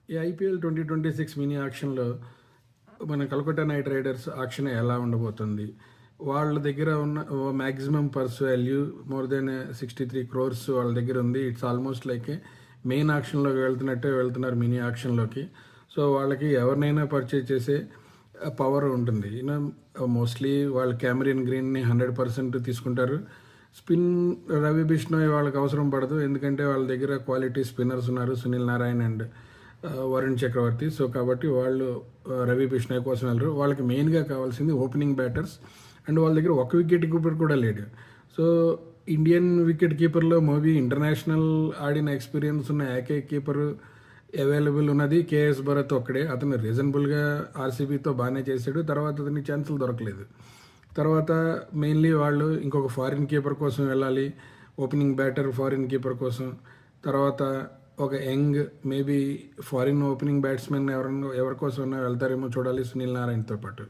ఈ IPL 2026 mini ఆక్షన్‌లో మన Calcutta night riders auction ఎలా ఉండబోతుంది? వాళ్ళ దగ్గర ఉన్న maximum purse value more than 63 crores వాళ్ళ దగ్గర ఉంది. ఇట్స్ ఆల్మోస్ట్ లైక్ మెయిన్ ఆక్షన్‌లోకి వెళ్తున్నట్టే వెళ్తున్నారు మినీ ఆక్షన్‌లోకి. సో వాళ్ళకి ఎవరినైనా పర్చేజ్ చేసే పవర్ ఉంటుంది. మోస్ట్లీ వాళ్ళు క్యామరియన్ గ్రీన్ని 100% తీసుకుంటారు. స్పిన్ రవి బిష్ణోయ్ వాళ్ళకి అవసరం పడదు, ఎందుకంటే వాళ్ళ దగ్గర క్వాలిటీ స్పిన్నర్స్ ఉన్నారు, సునీల్ నారాయణ్ అండ్ వరుణ్ చక్రవర్తి. సో కాబట్టి వాళ్ళు రవి బిష్ణోయ్ కోసం వెళ్ళరు. వాళ్ళకి మెయిన్గా కావాల్సింది ఓపెనింగ్ బ్యాటర్స్, అండ్ వాళ్ళ దగ్గర ఒక వికెట్ కీపర్ కూడా లేడు. సో ఇండియన్ వికెట్ కీపర్లో మేబీ ఇంటర్నేషనల్ ఆడిన ఎక్స్పీరియన్స్ ఉన్న ఏకైక కీపరు అవైలబుల్ ఉన్నది కేఎస్ భరత్ ఒక్కడే. అతను రీజనబుల్గా ఆర్సీబీతో బాగానే చేశాడు, తర్వాత అతనికి ఛాన్సులు దొరకలేదు. తర్వాత మెయిన్లీ వాళ్ళు ఇంకొక ఫారిన్ కీపర్ కోసం వెళ్ళాలి, ఓపెనింగ్ బ్యాటర్ ఫారిన్ కీపర్ కోసం. తర్వాత ఒక young maybe foreign opening batsmen ఎవరి కోసం వెళ్తారేమో చూడాలి సునీల్ నారాయణతో పాటు.